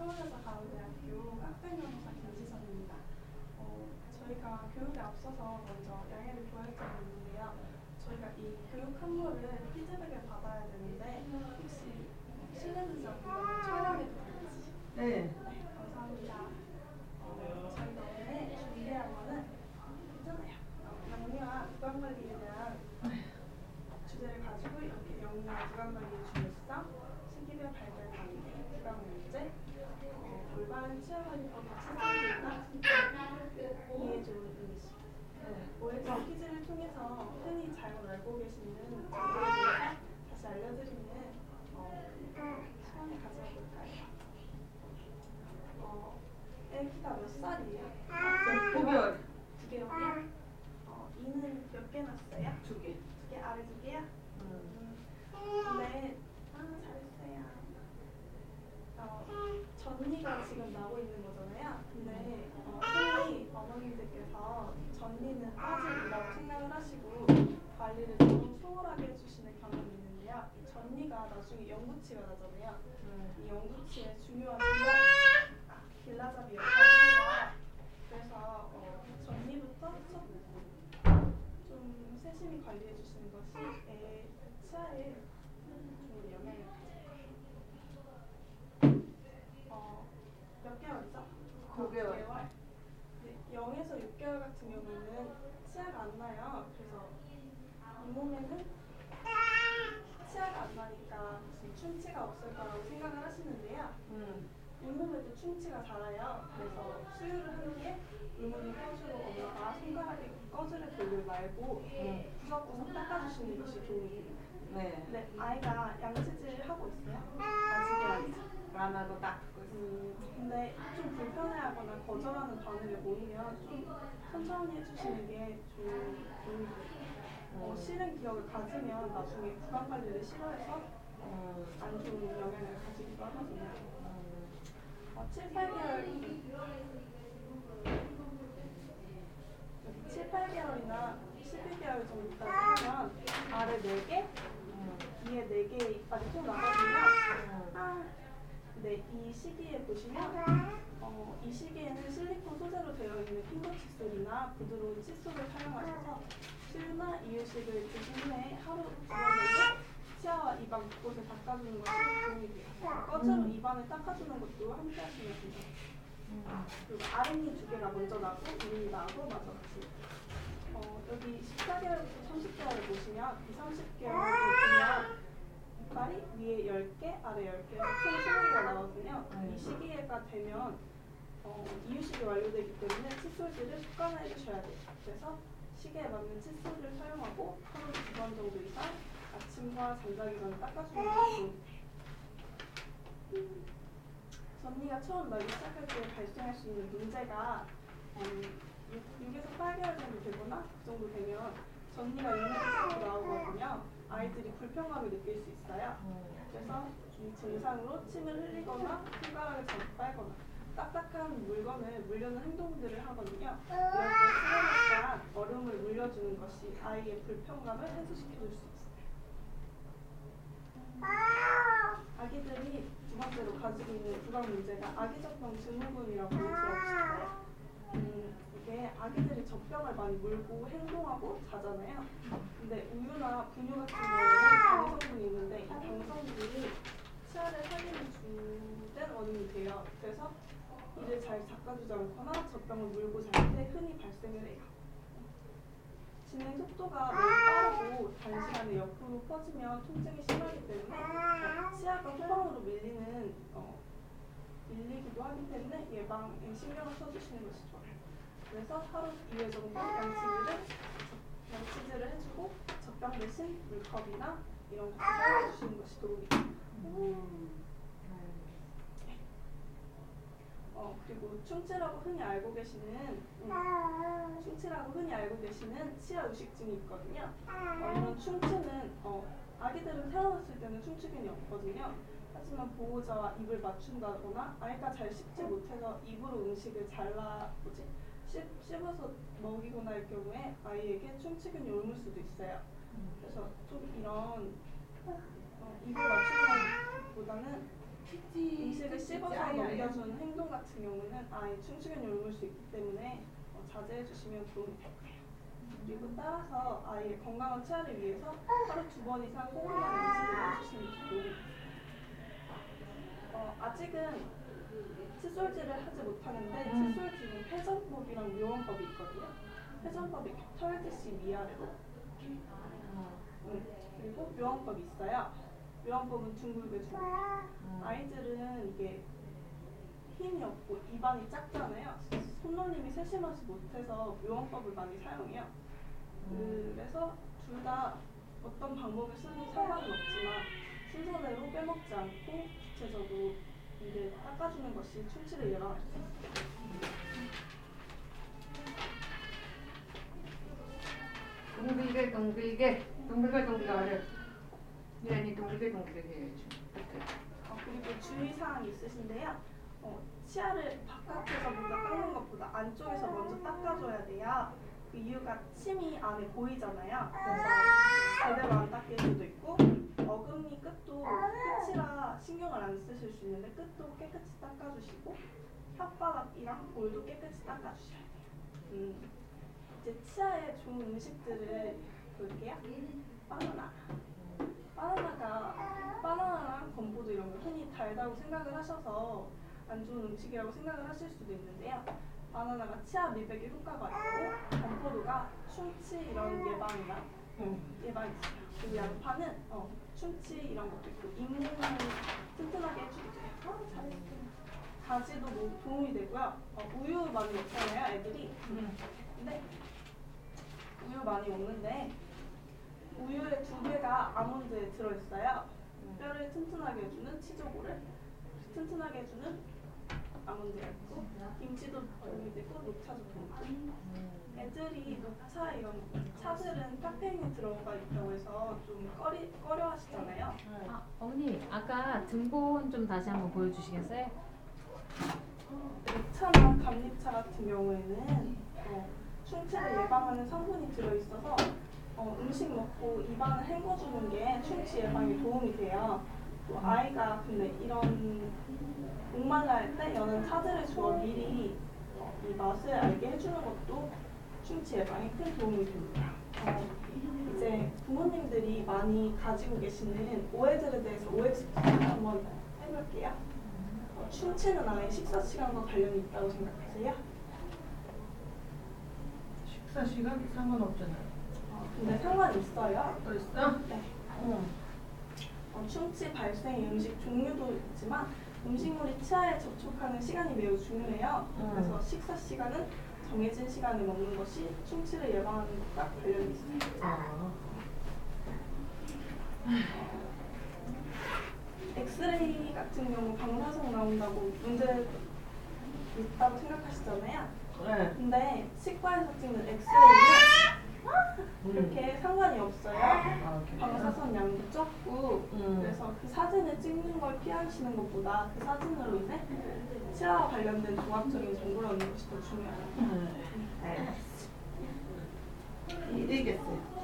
서울여자가을대학교 학생연구사 김지선입니다. 저희가 교육에 앞서서 먼저 양해를 구할 점이 있는데요. 저희가 이 교육 한물을 피드백을 받아야 되는데 혹시 실례되지 않고 촬영해도 되는지? 네. 네, 감사합니다. 저희가 오늘 준비한 거는 괜찮아요. 영유아 구강관리에 대한 주제를 가지고 이렇게 영유아 구강관리 중요성, 신기별 발달 관리, 구강문제, 올바른 치아관리법의 체질이나 이해 좋은 음식. OX 퀴즈를 통해서 흔히 잘 알고 계시는 정보에 대해서 다시 알려드리는 시간을 가져볼까요? 애기가 몇 살이에요? 9개월. 9개월이요? 이는 몇 개 났어요? 2개. 2개, 아래 2개요? 네. 잘했어요. 전니가 지금 나고 있는 거잖아요. 근데 흔히 어머님들께서 전니는 아직이라고 생각을 하시고 관리를 너무 소홀하게 해주시는 경향이 있는데요. 이 전니가 나중에 영구치가 나잖아요. 이 영구치의 중요한 길라잡이 역할을 해요. 그래서 전니부터 좀 세심히 관리해 주시는 것이 애 치아에 좋은 영향을 가질 거예요. 몇 개월이죠? 9개월. 네, 0에서 6개월 같은 경우는 치아가 안 나요. 그래서 잇몸에는 치아가 안 나니까 무슨 충치가 없을 거라고 생각을 하시는데요. 잇몸에도 충치가 자라요. 그래서 수유를 한 뒤에 잇몸이 꺼주로 엄마가 손가락에 꺼주를 돌리지 말고 구석구석 닦아주시는 것이 도움이 네. 네, 아이가 양치질 하고 있어요? 아직은 아니죠. 안 하고 닦고 있어요. 근데 좀 불편해하거나 거절하는 반응을 보이면 좀 천천히 해주시는 게 좀 도움이 돼요. 싫은 기억을 가지면 나중에 구강 관리를 싫어해서 안 좋은 영향을 가지기도 하거든요. 7, 8개월 7, 8개월이나 11개월 정도 있다고 하면 아래 4개, 위에 4개의 이빨이 쭉 나거든요. 네, 이 시기에 보시면 이 시기에는 실리콘 소재로 되어 있는 핑거 칫솔이나 부드러운 칫솔을 사용하셔서 수유나 이유식을 드신 후에 하루 2번 정도 치아와 입안 곳곳을 닦아주는 것이 도움이 돼요. 꺼즈로 입안을 닦아주는 것도 함께 하시면 돼요. 그리고 아랫니 2개가 먼저 나고 위니 나고 마찬가지. 여기 14개월부터 30개월을 보시면 2, 30개월을 보시면 이빨이 위에 10개, 아래 10개, 총 20개가 나거든요. 이 시기가 되면 이유식이 완료되기 때문에 칫솔질을 습관화해 주셔야 돼요. 그래서 시계에 맞는 칫솔을 사용하고 하루 2번 정도 이상 아침과 잠자기 전에 닦아주는 것이 전니가 처음 나기 시작할 때 발생할 수 있는 문제가 6에서 8개월 정도 되거나 그 정도 되면 전니가 육류로 나오거든요. 아이들이 불편감을 느낄 수 있어요. 그래서 이 증상으로 침을 흘리거나 손가락을 잘못 빨거나 딱딱한 물건을 물려는 행동들을 하거든요. 이럴 때 수건과 얼음을 물려주는 것이 아이의 불편감을 해소시켜줄 수 있어요. 아기들이 두 번째로 가지고 있는 구강 문제가 아기젖병 증후군이라고 들어보셨나요? 이게 아기들이 젖병을 많이 물고 행동하고 자잖아요. 근데 우유나 분유 같은 경우는 당성분이 있는데 이 당성분이 치아를 살리는 주된 원인이 돼요. 그래서 이를 잘 닦아주지 않거나 젖병을 물고 잘 때 흔히 발생을 해요. 진행 속도가 너무 빠르고 단시간에 옆으로 퍼지면 통증이 심하기 때문에 치아가 후방으로 밀리기도 하기 때문에 예방에 신경을 써주시는 것이 좋아요. 그래서 하루 2회 정도 양치질을 해주고 젖병 대신 물컵이나 이런 것을 사용해주시는 것이 도움이 돼요. 그리고 충치라고 흔히 알고 계시는 치아 의식증이 있거든요. 이런 충치는 아기들은 태어났을 때는 충치균이 없거든요. 하지만 보호자와 입을 맞춘다거나 아이가 잘 씹지 못해서 입으로 음식을 씹어서 먹이거나 할 경우에 아이에게 충치균이 옮을 수도 있어요. 그래서 좀 이런 입을 맞추는 것보다는 음식을 씹어서 넘겨주는 행동 같은 경우는 아이 충치균이 옮을 수 있기 때문에 자제해 주시면 도움이 될 거예요. 그리고 따라서 아이의 건강한 치아를 위해서 하루 2번 이상 꼼꼼한 음식을 해주시면 도움이 돼요. 아직은 칫솔질을 하지 못하는데 칫솔질은 회전법이랑 묘원법이 있거든요. 회전법이 털듯이 위아래로 그리고 묘원법이 있어요. 묘원법은 둥글게 아이들은 이게 힘이 없고 입안이 작잖아요. 손놀림이 세심하지 못해서 묘원법을 많이 사용해요. 그래서 둘 다 어떤 방법을 쓰는 상관은 없지만 순서대로 빼먹지 않고 구체적으로 이를 닦아주는 것이 충치를 예방할 수 있어요. 동글게 하래. 얘는 동글게 해야지. 그리고 주의사항이 있으신데요. 치아를 바깥에서 먼저 닦는 것보다 안쪽에서 먼저 닦아줘야 돼요. 그 이유가 침이 안에 보이잖아요. 그래서 제대로 안 닦일 수도 있고 어금니 끝도 끝이라 신경을 안 쓰실 수 있는데 끝도 깨끗이 닦아주시고 혓바닥이랑 볼도 깨끗이 닦아주셔야 돼요. 이제 치아에 좋은 음식들을 볼게요. 바나나랑 건포도 이런 거 흔히 달다고 생각을 하셔서 안 좋은 음식이라고 생각을 하실 수도 있는데요. 바나나가 치아 미백에 효과가 있고 건포도가 충치 이런 예방이나 예방이 있어요. 그리고 양파는 충치 이런 것도 있고 잇몸을 튼튼하게 해주기도 해요. 잘했어요. 가지도 뭐 도움이 되고요. 우유 많이 먹잖아요, 애들이. 근데 우유 많이 먹는데 우유의 2배가 아몬드에 들어있어요. 뼈를 튼튼하게 해주는 치조골을 튼튼하게 해주는 아몬드가 있고 김치도 도움이 되고 녹차도 도움이 되고 애들이 녹차 이런 차들은 카페인이 들어가 있다고 해서 좀 꺼려 하시잖아요. 어머니 아까 등본 좀 다시 한번 보여주시겠어요? 녹차나 감리차 같은 경우에는 충치를 예방하는 성분이 들어있어서 음식 먹고 입안을 헹궈주는 게 충치 예방에 도움이 돼요. 또 아이가 근데 이런 목말라 할 때 연한 차들을 주어 미리 이 맛을 알게 해주는 것도 충치 예방에 큰 도움이 됩니다. 이제 부모님들이 많이 가지고 계시는 오해들에 대해서 OX 한번 해볼게요. 충치는 아예 식사 시간과 관련이 있다고 생각하세요? 식사 시간 상관없잖아요. 근데 상관이 있어요. 그랬어? 네. 충치 발생 음식 종류도 있지만 음식물이 치아에 접촉하는 시간이 매우 중요해요. 그래서 식사 시간은 정해진 시간에 먹는 것이 충치를 예방하는 것과 관련이 있어요. 엑스레이 같은 경우 방사성 나온다고 문제 있다고 생각하시잖아요. 네. 근데 치과에서 찍는 엑스레이는 그렇게 상관이 없어요. 방사선 양도 적고 그래서 그 사진을 찍는 걸 피하시는 것보다 그 사진으로 인해 치아와 관련된 종합적인 정보를 얻는 것이 더 중요해요. 알겠어. 이해되겠어요.